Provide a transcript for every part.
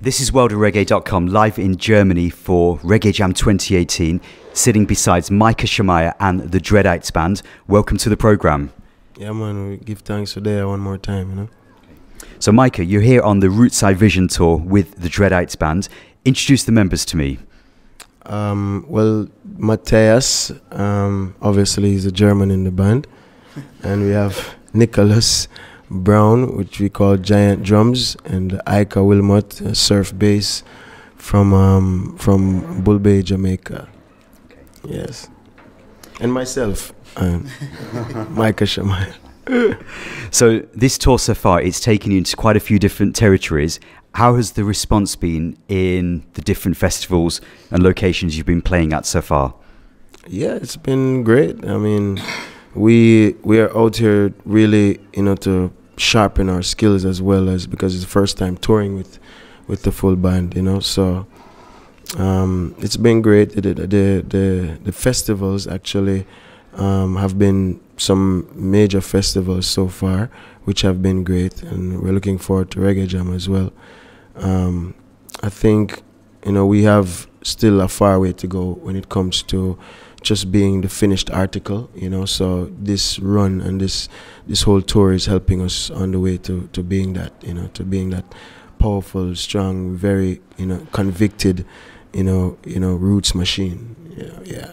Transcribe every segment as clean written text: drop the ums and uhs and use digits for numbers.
This is worldofreggae.com live in Germany for Reggae Jam 2018, sitting beside Micah Shemaiah and the Dreadites band. Welcome to the program. Yeah, man, we give thanks for there one more time, you know. So, Micah, you're here on the Rootside Vision tour with the Dreadites band. Introduce the members to me. Well, Matthias, obviously, is a German in the band. And we have Nicholas Brown, which we call Giant Drums, and Micah Wilmot, surf bass from Bull Bay, Jamaica. Okay. Yes. And myself, Micah Shemaiah. So this tour so far, it's taken you into quite a few different territories. How has the response been in the different festivals and locations you've been playing at so far? Yeah, it's been great. I mean, we are out here really, to sharpen our skills as well, as because it's the first time touring with the full band, So it's been great. The festivals actually have been some major festivals so far, which have been great, and we're looking forward to Reggae Jam as well. I think we have still a far way to go when it comes to just being the finished article, So this run and this whole tour is helping us on the way to being that, to being that powerful, strong, very convicted, roots machine. Yeah.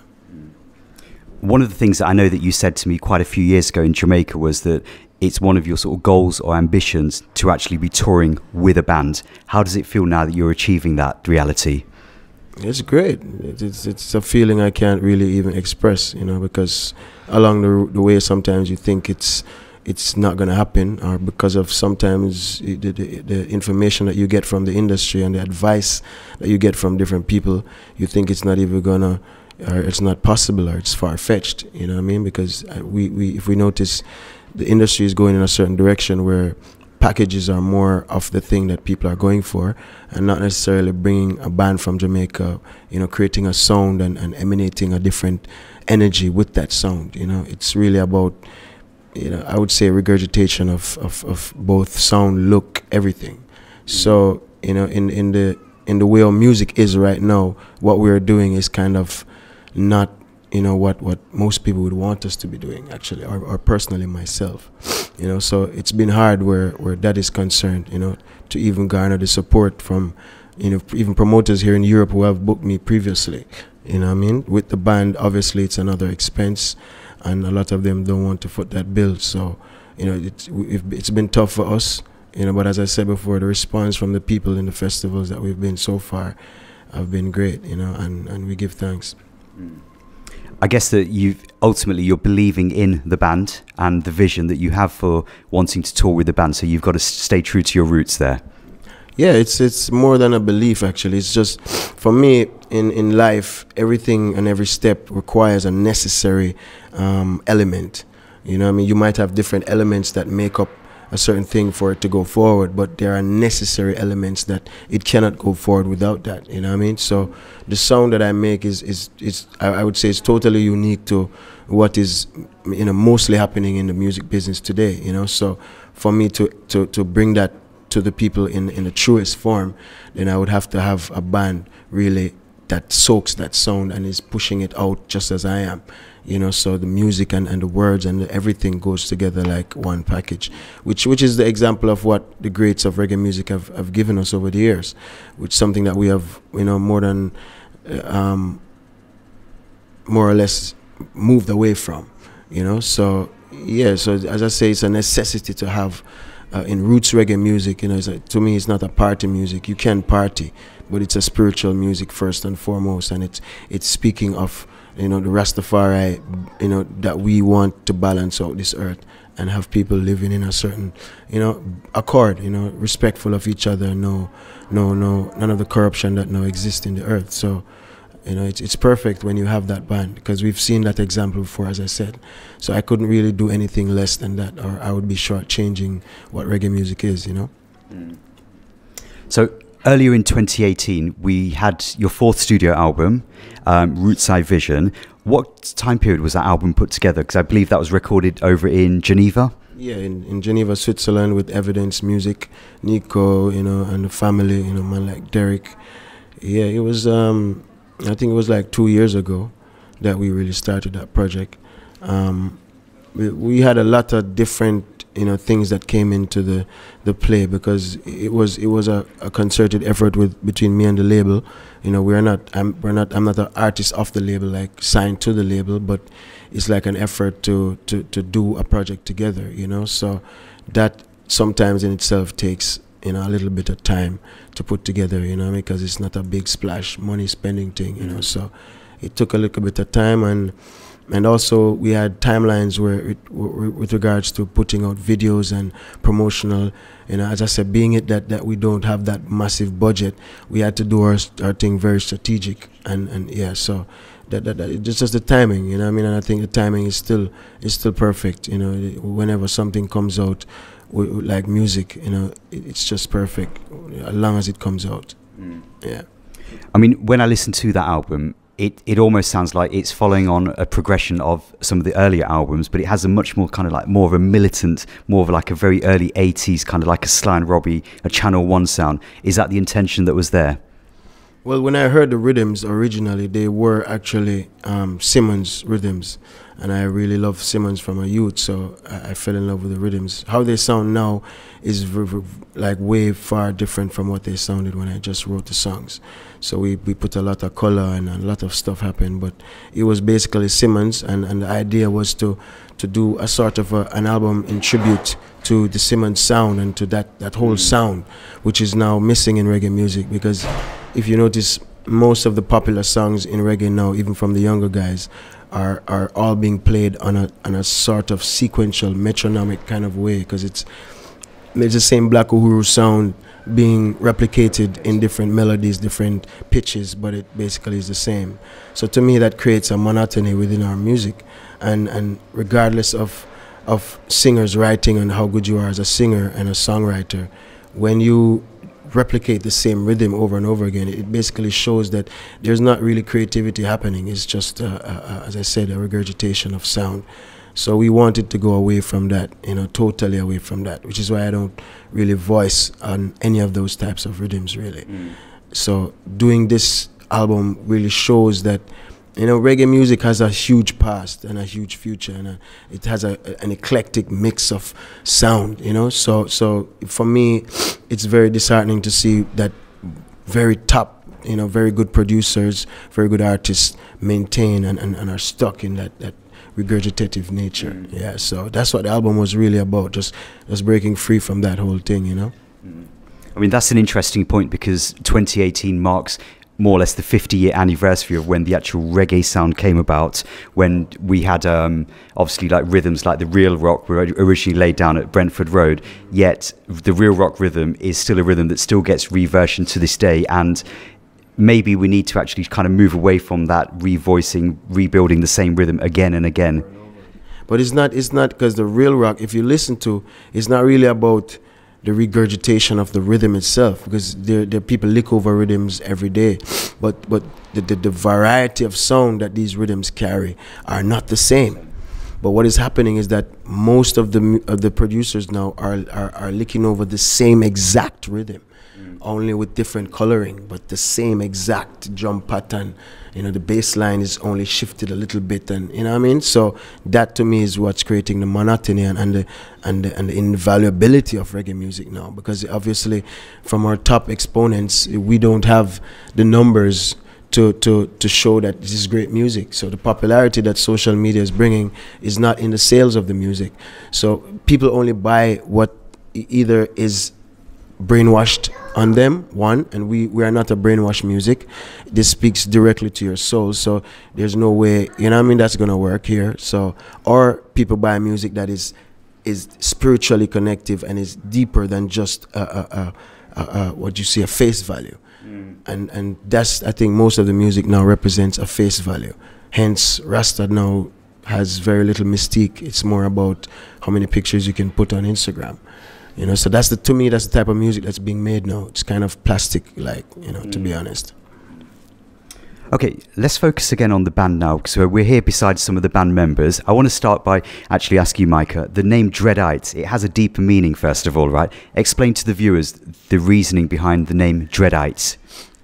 One of the things that I know that you said to me quite a few years ago in Jamaica was that it's one of your sort of goals or ambitions to actually be touring with a band. How does it feel now that you're achieving that reality? It's great. It's a feeling I can't really even express, because along the way sometimes you think it's not going to happen, or because of sometimes the information that you get from the industry and the advice that you get from different people, you think it's not even gonna, or it's not possible, or it's far-fetched, you know what I mean? Because if we notice, the industry is going in a certain direction where packages are more of the thing that people are going for, and not necessarily bringing a band from Jamaica, creating a sound and emanating a different energy with that sound. It's really about, I would say, regurgitation of both sound, look, everything. So, in the way our music is right now, what we're doing is kind of not what most people would want us to be doing, actually, or personally myself, so it's been hard where that is concerned, to even garner the support from, even promoters here in Europe who have booked me previously, what I mean? With the band, obviously, it's another expense, and a lot of them don't want to foot that bill, so, it's been tough for us, but as I said before, the response from the people in the festivals that we've been so far have been great, and we give thanks. I guess that you're believing in the band and the vision that you have for wanting to tour with the band, so you've got to stay true to your roots there. Yeah, it's more than a belief, actually. It's just, for me, in life, everything and every step requires a necessary element. You might have different elements that make up a certain thing for it to go forward, but there are necessary elements that it cannot go forward without that, So the sound that I make is I would say is totally unique to what is, mostly happening in the music business today, So for me to bring that to the people in the truest form, then I would have to have a band really that soaks that sound and is pushing it out just as I am. So the music and the words and everything goes together like one package, which is the example of what the greats of reggae music have given us over the years, which is something that we have, more than, more or less moved away from, So, yeah, so as I say, it's a necessity to have, in roots reggae music, to me, it's not a party music. You can party, but it's a spiritual music first and foremost, and it's speaking of, the Rastafari, that we want to balance out this earth and have people living in a certain, accord, respectful of each other, none of the corruption that now exists in the earth. So, it's perfect when you have that band, because we've seen that example before, as I said. So I couldn't really do anything less than that, or I would be shortchanging what reggae music is, So earlier in 2018, we had your fourth studio album, Rootside Vision. What time period was that album put together? Because I believe that was recorded over in Geneva. Yeah, in Geneva, Switzerland, with Evidence Music, Nico, you know, and the family, you know, man like Derek. Yeah, it was. I think it was like 2 years ago that we really started that project. We had a lot of different, you know, things that came into the play, because it was a concerted effort between me and the label. You know, I'm not an artist off the label, like signed to the label, but it's like an effort to do a project together, you know. So that sometimes in itself takes, you know, a little bit of time to put together, you know, because it's not a big splash money spending thing, you know. So it took a little bit of time, and also we had timelines where with regards to putting out videos and promotional, you know, as I said, being it that we don't have that massive budget, we had to do our thing very strategic, and yeah, so that it's just the timing, you know what I mean. And I think the timing is still perfect, you know. Whenever something comes out like music, you know, it's just perfect as long as it comes out. Yeah, I mean, when I listen to that album, it almost sounds like it's following on a progression of some of the earlier albums, but it has a much more kind of like more of a militant, more of like a very early 80s kind of like a Sly and Robbie, a Channel One sound. Is that the intention that was there? Well, when I heard the rhythms originally, they were actually Simmons rhythms, and I really loved Simmons from a youth, so I fell in love with the rhythms. How they sound now is like way far different from what they sounded when I just wrote the songs. So we put a lot of color and a lot of stuff happened, but it was basically Simmons, and the idea was to do a sort of an album in tribute to the Simmons sound and to that whole sound, which is now missing in reggae music. Because if you notice, most of the popular songs in reggae now, even from the younger guys, are all being played on a sort of sequential, metronomic kind of way, because it's the same Black Uhuru sound being replicated in different melodies, different pitches, but it basically is the same. So to me, that creates a monotony within our music, and regardless of singers writing and how good you are as a singer and a songwriter, when you replicate the same rhythm over and over again, it basically shows that there's not really creativity happening. It's just, as I said, a regurgitation of sound. So we wanted to go away from that, you know, totally away from that, which is why I don't really voice on any of those types of rhythms, really. So doing this album really shows that, you know, reggae music has a huge past and a huge future, and it has an eclectic mix of sound, you know. So for me, it's very disheartening to see that very top, you know, very good producers, very good artists maintain and are stuck in that regurgitative nature. Yeah, so that's what the album was really about, just breaking free from that whole thing, you know. I mean, that's an interesting point, because 2018 marks more or less the 50-year anniversary of when the actual reggae sound came about, when we had obviously like rhythms like the real rock were originally laid down at Brentford Road, yet the real rock rhythm is still a rhythm that still gets reversioned to this day. And maybe we need to actually kind of move away from that revoicing, rebuilding the same rhythm again and again. But it's not because the real rock, if you listen to, it's not really about the regurgitation of the rhythm itself, because there people lick over rhythms every day, but the variety of sound that these rhythms carry are not the same. But what is happening is that most of the producers now are licking over the same exact rhythm, only with different coloring, but the same exact drum pattern. You know, the bass line is only shifted a little bit, and you know what I mean. So that to me is what's creating the monotony and the invaluability of reggae music now, because obviously from our top exponents, we don't have the numbers to show that this is great music. So the popularity that social media is bringing is not in the sales of the music. So people only buy what either is brainwashed on them, one, and we are not a brainwashed music. This speaks directly to your soul, so there's no way, you know what I mean, that's gonna work here. So, or people buy music that is spiritually connective and is deeper than just what you see, a face value. And that's, I think most of the music now represents a face value. Hence Rasta now has very little mystique. It's more about how many pictures you can put on Instagram. You know, so to me, that's the type of music that's being made now. It's kind of plastic, like, you know, to be honest. Okay, let's focus again on the band now, because we're here beside some of the band members. I want to start by actually asking you, Micah, the name Dreadites, it has a deeper meaning, first of all, right? Explain to the viewers the reasoning behind the name Dreadites.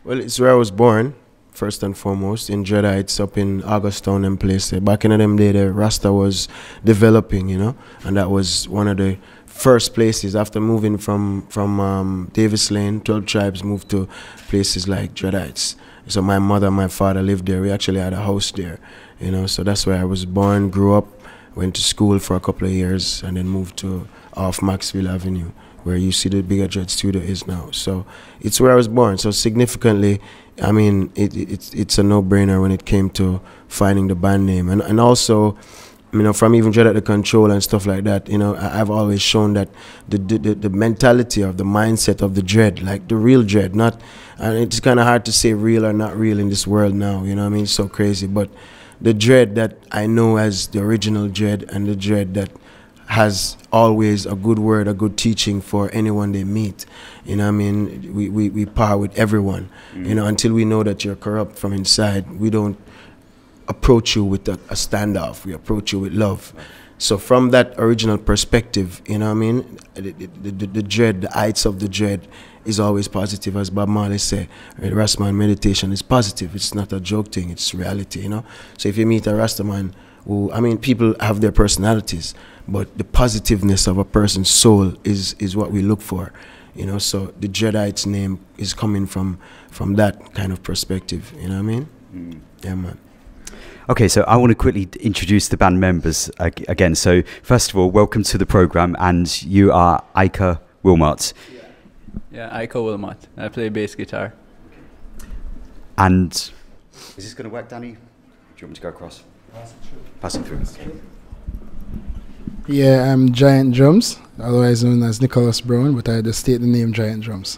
Well, it's where I was born, first and foremost, in Dreadites up in Augustown and place there. Back in them days, the Rasta was developing, you know, and that was one of the first places after moving from Davis Lane. 12 tribes moved to places like Dreadites. So my mother and my father lived there. We actually had a house there, you know, so that's where I was born, grew up, went to school for a couple of years, and then moved to off Maxville Avenue, where you see the Bigger Dread studio is now. So it's where I was born. So significantly, I mean, it's a no-brainer when it came to finding the band name. And also, you know, from even Dread at the Control and stuff like that, you know, I've always shown that the mentality of the mindset of the Dread, like the real Dread, not, and it's kind of hard to say real or not real in this world now, you know what I mean? It's so crazy. But the Dread that I know as the original Dread, and the Dread that has always a good word, a good teaching for anyone they meet. You know what I mean? We par with everyone, you know, until we know that you're corrupt from inside. We don't approach you with a standoff. We approach you with love. So from that original perspective, you know what I mean, the Dread, the heights of the Dread is always positive. As Bob Marley said, Rastaman meditation is positive. It's not a joke thing, it's reality, you know. So if you meet a Rastaman who, I mean, people have their personalities, but the positiveness of a person's soul is what we look for, you know. So the Dreadites name is coming from that kind of perspective, you know what I mean? Yeah, man. Okay, so I want to quickly introduce the band members again. So first of all, welcome to the program, and you are Micah Wilmot. Yeah, Micah Wilmot. I play bass guitar. And is this going to work, Danny? Do you want me to go across? Pass it through. Yeah, I'm Giant Drums, otherwise known as Nicholas Brown, but I just state the name Giant Drums.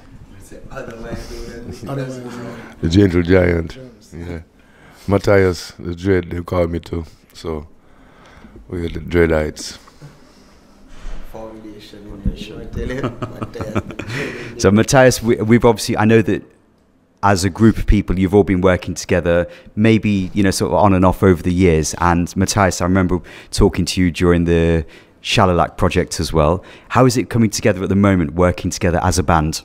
The Gentle Giant. Yeah. Matthias, the Dread, they call me too. So we're the Dreadites. So Matthias, we've obviously, I know that as a group of people, you've all been working together, maybe, you know, sort of on and off over the years. And Matthias, I remember talking to you during the Shalalak project as well. How is it coming together at the moment, working together as a band?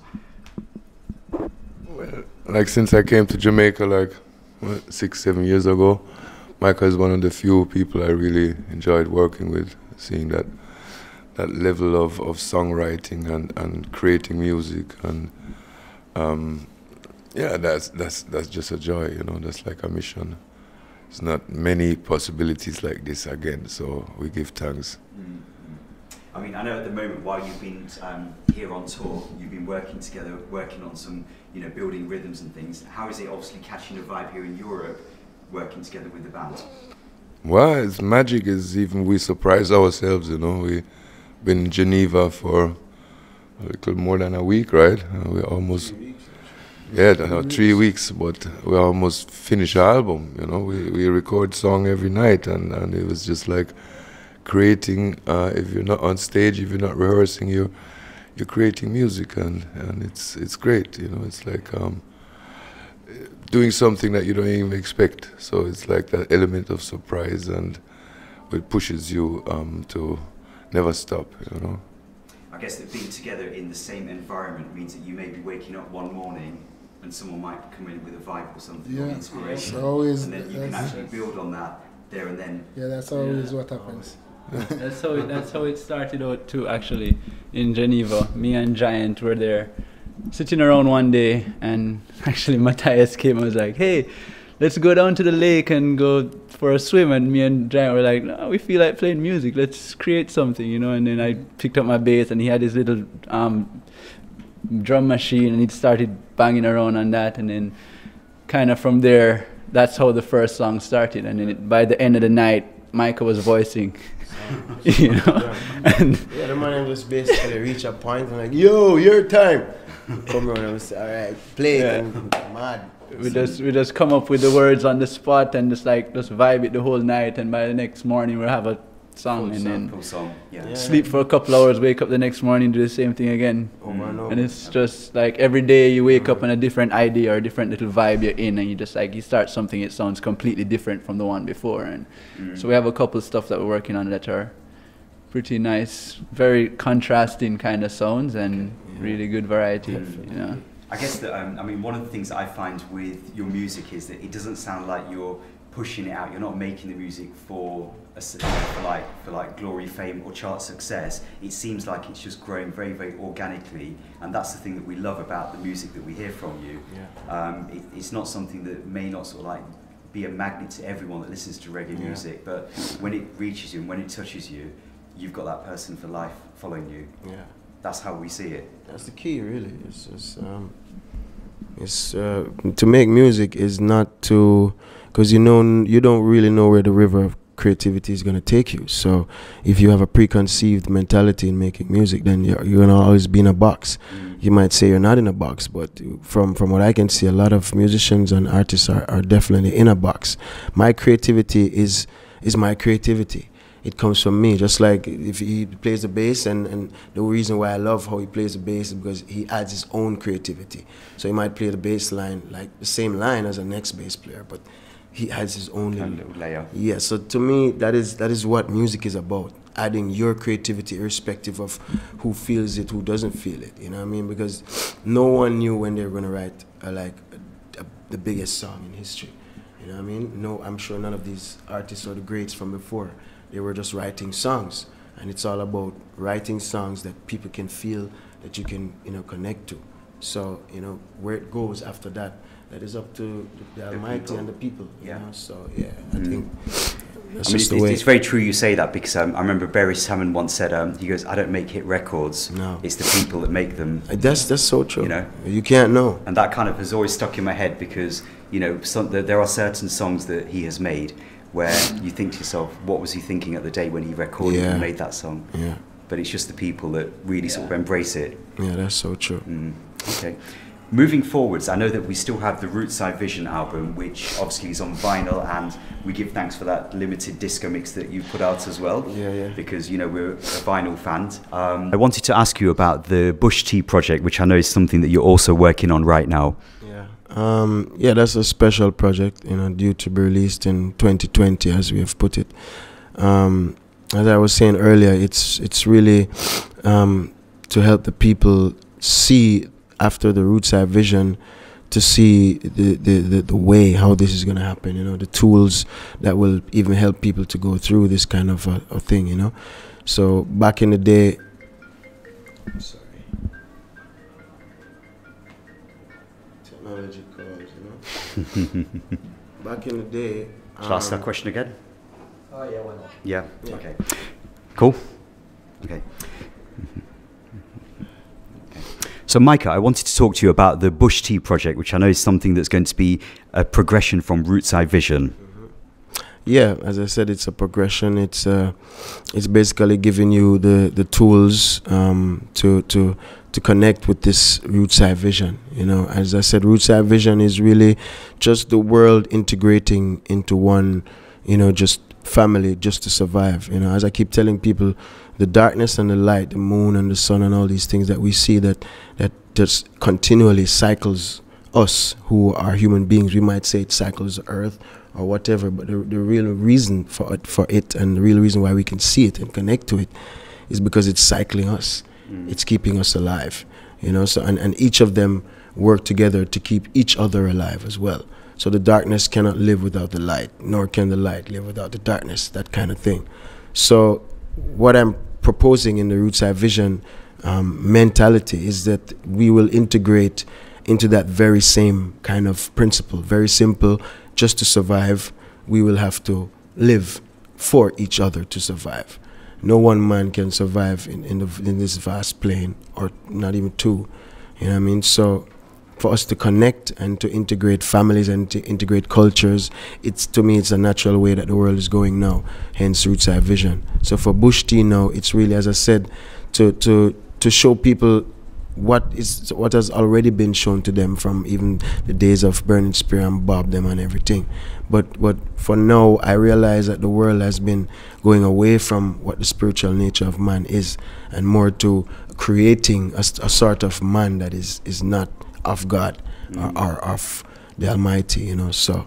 Well, like since I came to Jamaica, like 6-7 years ago, Micah is one of the few people I really enjoyed working with, seeing that level of songwriting and creating music, and yeah, that's just a joy, you know. That's like a mission. There's not many possibilities like this again, so we give thanks. I mean, I know at the moment, while you've been here on tour, you've been working together, working on some, you know, building rhythms and things. How is it obviously catching a vibe here in Europe, working together with the band? Well, it's magic. Is even we surprise ourselves, you know. We've been in Geneva for a little more than a week, right? We're almost, yeah, 3 weeks, but we almost finished the album, you know. We record song every night, and it was just like creating, if you're not on stage, if you're not rehearsing, you're creating music, and it's great, you know. It's like doing something that you don't even expect. So it's like that element of surprise, and it pushes you to never stop, you know. I guess that being together in the same environment means that you may be waking up one morning and someone might come in with a vibe or something, or inspiration, always, and then you can actually build on that there and then. Yeah, that's always what happens. That's how it started out too, actually, in Geneva. Me and Giant were there sitting around one day, and actually Matthias came and was like, hey, let's go down to the lake and go for a swim. And me and Giant were like, no, we feel like playing music, let's create something, you know. And then I picked up my bass, and he had his little drum machine, and he started banging around on that. And then kind of from there, that's how the first song started. And then by the end of the night, Micah was voicing. You know, and yeah, the man just basically reach a point and like, yo, your time. Come on, and say, all right, play it, and mad. We just come up with the words on the spot and just vibe it the whole night, and by the next morning we'll have a song, and then full song. Yeah. sleep for a couple hours, wake up the next morning, do the same thing again. Over and over. And it's just like every day you wake up on a different idea or a different little vibe you're in, and you just like you start something, it sounds completely different from the one before. And so we have a couple of stuff that we're working on that are pretty nice, very contrasting kind of sounds, and really good variety. You know. I guess that I mean, one of the things that I find with your music is that it doesn't sound like you're pushing it out. You're not making the music for like glory, fame, or chart success. It seems like it's just growing very, very organically, and that's the thing that we love about the music that we hear from you. It's not something that may not sort of like be a magnet to everyone that listens to reggae music, but when it reaches you and when it touches you, you've got that person for life following you. That's how we see it. That's the key, really. It's just, to make music is not to, because you don't really know where the river of creativity is going to take you. So if you have a preconceived mentality in making music, then you're going to always be in a box. You might say you're not in a box, but from what I can see, a lot of musicians and artists are definitely in a box. My creativity is my creativity. It comes from me, just like if he plays the bass, and the reason why I love how he plays the bass is because he adds his own creativity. So he might play the bass line like the same line as the next bass player, but he adds his own little layer. Yeah, so to me, that is what music is about, adding your creativity irrespective of who feels it, who doesn't feel it, you know what I mean? Because no one knew when they were going to write the biggest song in history, you know what I mean? No, I'm sure none of these artists or the greats from before, they were just writing songs, and it's all about writing songs that people can feel, that you can, connect to. So, where it goes after that, that is up to the Almighty and the people. You know? So, yeah, I think that's just the way. It's very true you say that, because I remember Barry Salmon once said, he goes, "I don't make hit records. No. It's the people that make them." That's so true. You can't know. And that kind of has always stuck in my head, because there are certain songs that he has made where you think to yourself, what was he thinking at the day when he recorded and made that song? Yeah. But it's just the people that really sort of embrace it. Yeah, that's so true. Okay. Moving forwards, I know that we still have the Rootside Vision album, which obviously is on vinyl, and we give thanks for that limited disco mix that you put out as well. Because, we're a vinyl fan. I wanted to ask you about the Bush Tea project, which I know is something that you're also working on right now. That's a special project, due to be released in 2020, as we have put it. As I was saying earlier, it's really to help the people see, after the Rootside Vision, to see the way how this is going to happen, the tools that will even help people to go through this kind of a thing, So back in the day, technology calls, back in the day. Shall I ask that question again? Oh, yeah, why not? Yeah. Okay. Cool. Okay. So, Micah, I wanted to talk to you about the Bush Tea project, which I know is something that's going to be a progression from Rootside Vision. Yeah, as I said, it's a progression. It's basically giving you the tools to connect with this Rootside Vision. As I said, Rootside Vision is really just the world integrating into one, just family, just to survive. As I keep telling people, the darkness and the light, the moon and the sun and all these things that we see that just continually cycles us who are human beings. We might say it cycles the earth or whatever, but the real reason for it and the real reason why we can see it and connect to it is because it's cycling us. It's keeping us alive, so and each of them work together to keep each other alive as well. So the darkness cannot live without the light, nor can the light live without the darkness, that kind of thing. So what I'm proposing in the Rootside Vision mentality is that we will integrate into that very same kind of principle. Very simple. Just to survive, we will have to live for each other to survive. No one man can survive in this vast plane, or not even two. You know what I mean? So for us to connect and to integrate families and to integrate cultures, to me it's a natural way that the world is going now, hence Rootside Vision. So for Bush Tea now, it's really, as I said, to show people what has already been shown to them from even the days of Burning Spear and Bob them and everything. But for now, I realize that the world has been going away from what the spiritual nature of man is, and more to creating a sort of man that is not of God, or of the Almighty, you know. So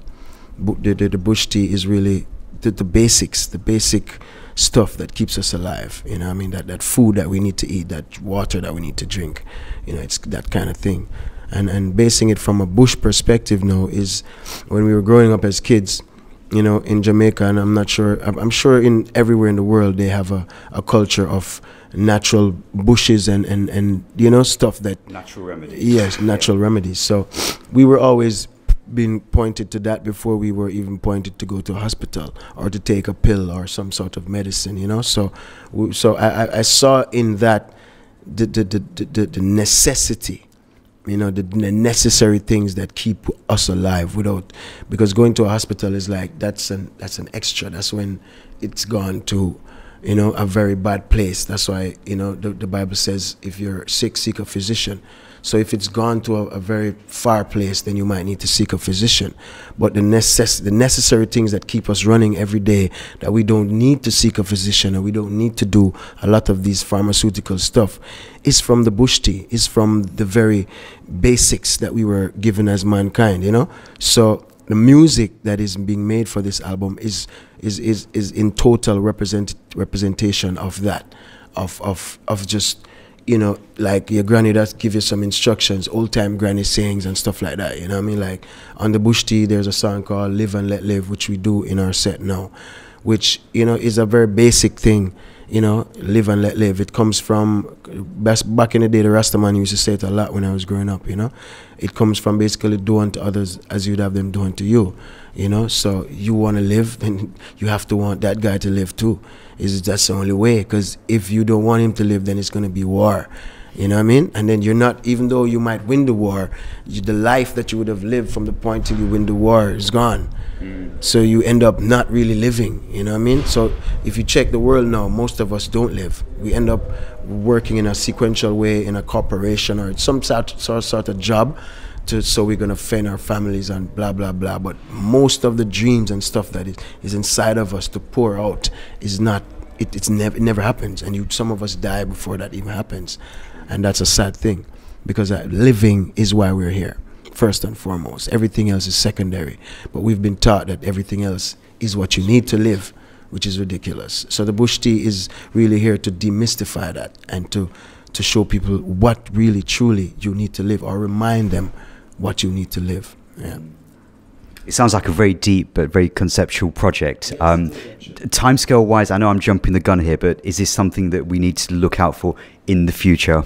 the bush tea is really the basics, the basic stuff that keeps us alive, you know. I mean, that food that we need to eat, that water that we need to drink, you know, it's that kind of thing. And basing it from a bush perspective now is when we were growing up as kids, you know, in Jamaica, and I'm sure in everywhere in the world they have a culture of natural bushes and you know, stuff that Natural remedies. yes, natural remedies. So we were always being pointed to that before we were even pointed to go to a hospital or to take a pill or some sort of medicine, you know. So I saw in that the necessity, you know, the necessary things that keep us alive, without, because going to a hospital is like that's an extra. That's when it's gone to, you know, a very bad place. That's why, you know, the Bible says if you're sick, seek a physician. So if it's gone to a very far place, then you might need to seek a physician. But the necessary things that keep us running every day, that we don't need to seek a physician and we don't need to do a lot of these pharmaceutical stuff, is from the bush tea, is from the very basics that we were given as mankind, you know. So the music that is being made for this album is in total representation of that, of just, you know, like your granny that give you some instructions, old time granny sayings and stuff like that, you know what I mean? Like on the bush tea, there's a song called Live and Let Live, which we do in our set now, which, you know, is a very basic thing, you know, live and let live. It comes from, back in the day, the Rastaman used to say it a lot when I was growing up, you know. It comes from basically do unto others as you'd have them do unto you, you know. So you want to live, then you have to want that guy to live too. That's the only way, because if you don't want him to live, then it's going to be war, you know what I mean? And then you're not, even though you might win the war, the life that you would have lived from the point till you win the war is gone. So you end up not really living, you know what I mean? So if you check the world now, most of us don't live. We end up working in a sequential way in a corporation or some sort of job, so we're going to fend our families and blah, blah, blah. But most of the dreams and stuff that is inside of us to pour out is not, it never happens. And some of us die before that even happens. And that's a sad thing, because living is why we're here, first and foremost. Everything else is secondary. But we've been taught that everything else is what you need to live, which is ridiculous. So the bush tea is really here to demystify that and to show people what really, truly you need to live, or remind them what you need to live. Yeah. It sounds like a very deep but very conceptual project. Timescale wise, I know I'm jumping the gun here, but is this something that we need to look out for in the future?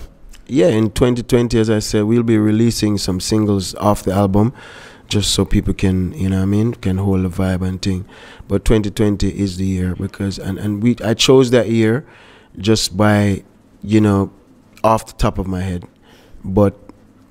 Yeah, in 2020, as I said, we'll be releasing some singles off the album, just so people can, you know what I mean, can hold the vibe and thing. But 2020 is the year, because I chose that year just by, you know, off the top of my head. But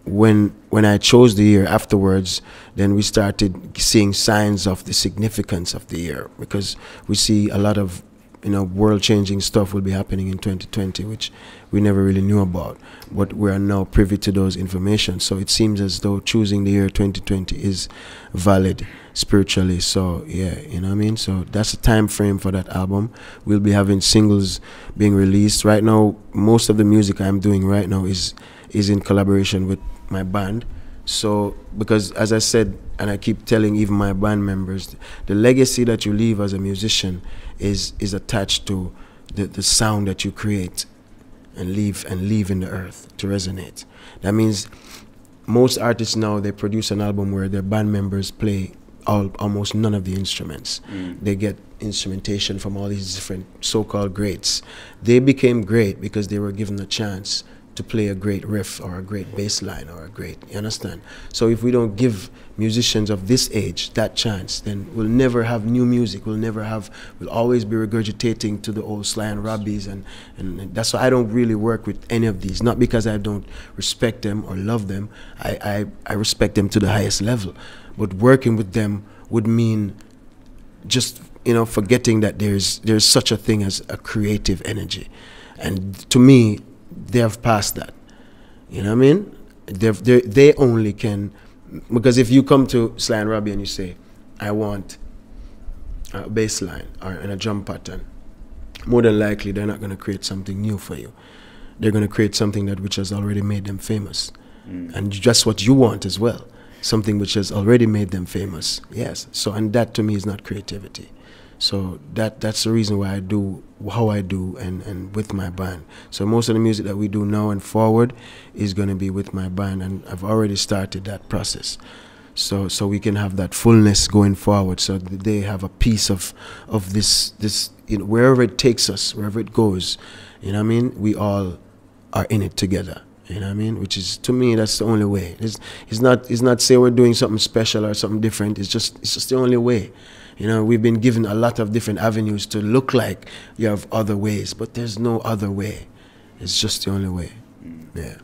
when I chose the year afterwards, then we started seeing signs of the significance of the year, because we see a lot of, you know, world-changing stuff will be happening in 2020, which we never really knew about, but we are now privy to those information. So it seems as though choosing the year 2020 is valid spiritually. So yeah, you know what I mean? So that's the time frame for that album. We'll be having singles being released. Right now, most of the music I'm doing right now is in collaboration with my band. So, because as I said, and I keep telling even my band members, the legacy that you leave as a musician is attached to the sound that you create and leave in the earth to resonate. That means most artists now, they produce an album where their band members play almost none of the instruments. They get instrumentation from all these different so-called greats. They became great because they were given a chance to play a great riff or a great bass line or a great, you understand? So if we don't give musicians of this age that chance, then we'll never have new music. We'll always be regurgitating to the old Sly and Robbies, and that's why I don't really work with any of these. Not because I don't respect them or love them. I respect them to the highest level. But working with them would mean just, you know, forgetting that there's such a thing as a creative energy. And to me, they have passed that. You know what I mean? They only can, because if you come to Sly and Robbie and you say, I want a bass line or in a drum pattern, more than likely they're not going to create something new for you. They're going to create something that which has already made them famous. And just what you want as well. Something which has already made them famous. Yes. So, and that to me is not creativity. So that's the reason why I do how I do and with my band. So most of the music that we do now and forward is going to be with my band, and I've already started that process. So we can have that fullness going forward, so that they have a piece of this you know, wherever it takes us, wherever it goes, you know what I mean? We all are in it together. You know what I mean? Which is, to me, that's the only way. It's not say we're doing something special or something different. It's just the only way. You know, we've been given a lot of different avenues to look like you have other ways, but there's no other way. It's just the only way. Yeah.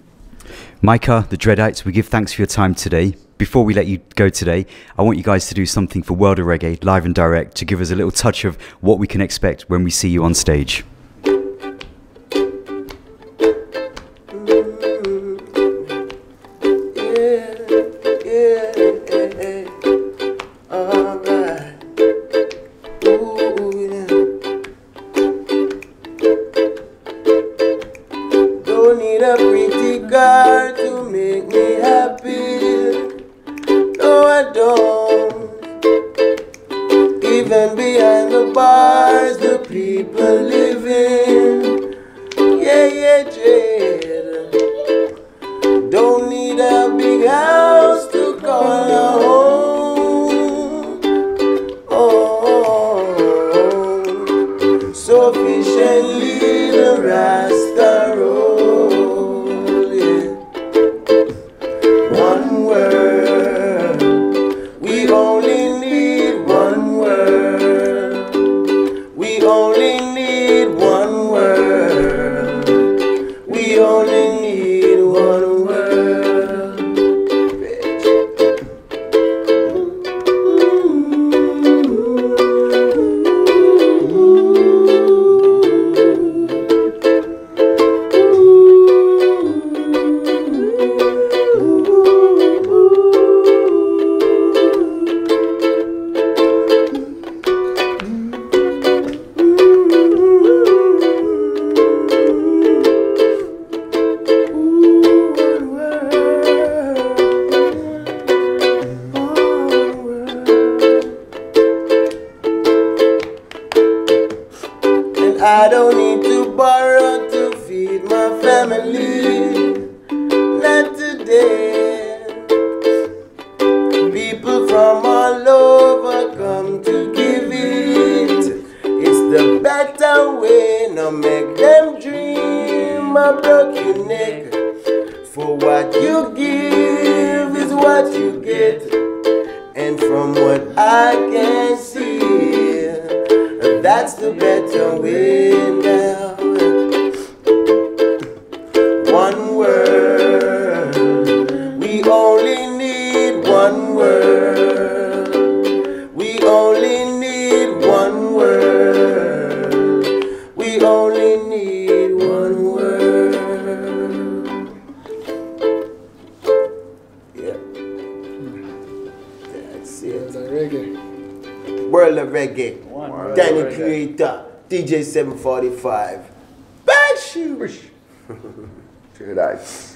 Micah, the Dreadites, we give thanks for your time today. Before we let you go today, I want you guys to do something for World of Reggae, live and direct, to give us a little touch of what we can expect when we see you on stage. Don't need a pretty girl to make me happy. No, I don't. Even behind the bars, the people living. Yeah, yeah, Jade. Don't need a big house to call a home. Oh, sufficiently the Rasta roll. Yeah. One word. We only need one word. We only need one word. We only need one word. I don't need to borrow to feed my family. Not today. People from all over come to give it. It's the better way. Now make them dream. I broke your neck. For what you give is what you get. And from what I can see, that's the better way now. One word. We only need one word. We only need one word. We only need one word. Yeah. That's it. The reggae. World of Reggae. Danny Creator, DJ 745. Bad shoes. Dreadites.